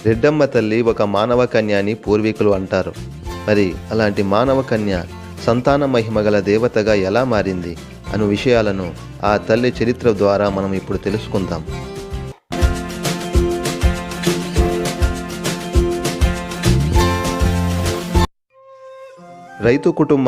రెడ్డమ్మ తల్లి ఒక మానవ కన్య అని పూర్వీకులు అంటారు. మరి అలాంటి మానవ కన్య సంతాన మహిమగల దేవతగా ఎలా మారింది అను విషయాలను ఆ తల్లి చరిత్ర ద్వారా మనం ఇప్పుడు తెలుసుకుందాం. రైతు కుటుంబం